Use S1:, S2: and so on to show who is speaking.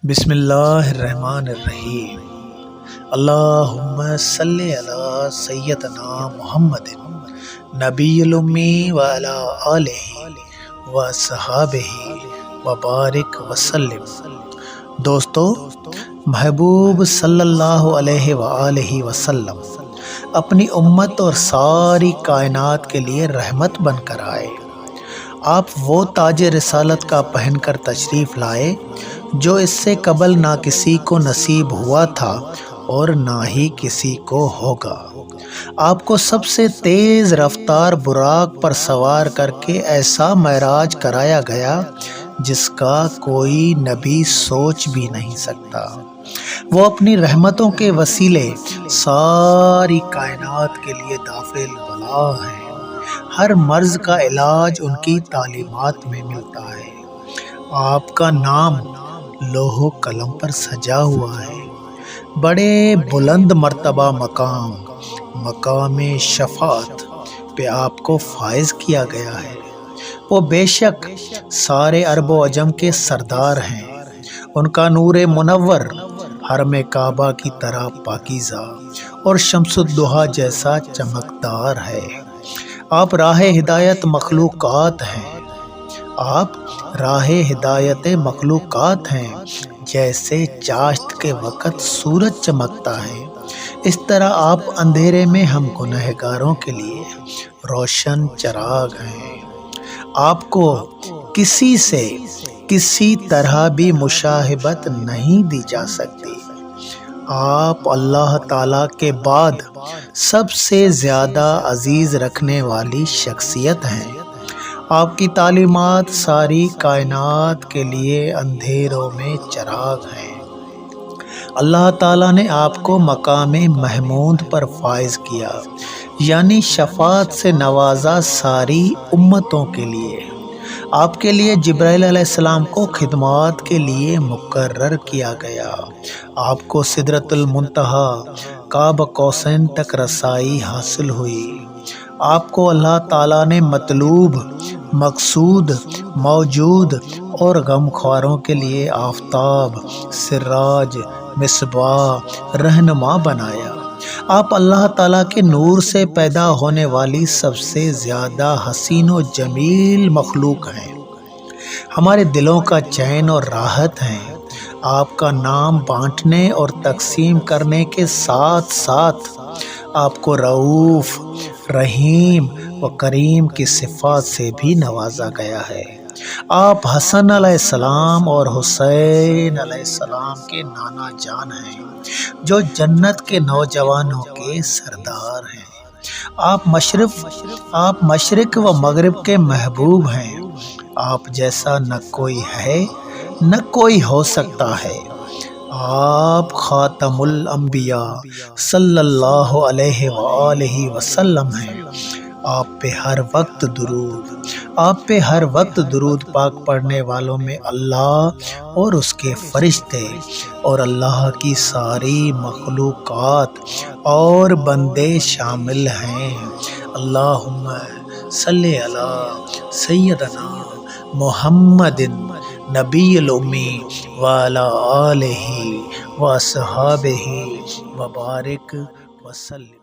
S1: بسم اللہ الرحمن الرحیم۔ اللہم صلی علی سیدنا محمد نبی الامی وعلی آلہ وصحابہ وبارک وسلم۔ دوستو، محبوب صلی اللہ علیہ وآلہ وسلم اپنی امت اور ساری کائنات کے لیے رحمت بن کر آئے۔ آپ وہ تاج رسالت کا پہن کر تشریف لائے جو اس سے قبل نہ کسی کو نصیب ہوا تھا اور نہ ہی کسی کو ہوگا۔ آپ کو سب سے تیز رفتار براق پر سوار کر کے ایسا معراج کرایا گیا جس کا کوئی نبی سوچ بھی نہیں سکتا۔ وہ اپنی رحمتوں کے وسیلے ساری کائنات کے لیے دافع البلاء ہیں۔ ہر مرض کا علاج ان کی تعلیمات میں ملتا ہے۔ آپ کا نام لوح و قلم پر سجا ہوا ہے۔ بڑے بلند مرتبہ مقام شفاعت پہ آپ کو فائز کیا گیا ہے۔ وہ بے شک سارے عرب و عجم کے سردار ہیں۔ ان کا نور منور حرم کعبہ کی طرح پاکیزہ اور شمس الضحیٰ جیسا چمکدار ہے۔ آپ راہ ہدایت مخلوقات ہیں۔ آپ راہ ہدایت مخلوقات ہیں۔ جیسے چاشت کے وقت سورج چمکتا ہے، اس طرح آپ اندھیرے میں ہم گنہگاروں کے لیے روشن چراغ ہیں۔ آپ کو کسی سے کسی طرح بھی مشابہت نہیں دی جا سکتی۔ آپ اللہ تعالیٰ کے بعد سب سے زیادہ عزیز رکھنے والی شخصیت ہیں۔ آپ کی تعلیمات ساری کائنات کے لیے اندھیروں میں چراغ ہیں۔ اللہ تعالیٰ نے آپ کو مقام محمود پر فائز کیا، یعنی شفاعت سے نوازا ساری امتوں کے لیے۔ آپ کے لیے جبرائیل علیہ السلام کو خدمات کے لیے مقرر کیا گیا۔ آپ کو سدرۃ المنتہیٰ قاب قوسین تک رسائی حاصل ہوئی۔ آپ کو اللہ تعالیٰ نے مطلوب، مقصود، موجود اور غمخواروں کے لیے آفتاب، سراج، مصباح، رہنما بنایا۔ آپ اللہ تعالیٰ کے نور سے پیدا ہونے والی سب سے زیادہ حسین و جمیل مخلوق ہیں۔ ہمارے دلوں کا چین اور راحت ہیں۔ آپ کا نام بانٹنے اور تقسیم کرنے کے ساتھ ساتھ آپ کو رؤوف، رحیم و کریم کی صفات سے بھی نوازا گیا ہے۔ آپ حسن علیہ السلام اور حسین علیہ السلام کے نانا جان ہیں، جو جنت کے نوجوانوں کے سردار ہیں۔ آپ مشرق و مغرب کے محبوب ہیں۔ آپ جیسا نہ کوئی ہے نہ کوئی ہو سکتا ہے۔ آپ خاتم الانبیاء صلی اللہ علیہ وآلہ وسلم ہیں۔ آپ پہ ہر وقت درود پاک پڑھنے والوں میں اللہ اور اس کے فرشتے اور اللہ کی ساری مخلوقات اور بندے شامل ہیں۔ اللہم صلی علی سیدنا محمد نبی الامی وعلی آلہ وصحابہ وبارک وسلم۔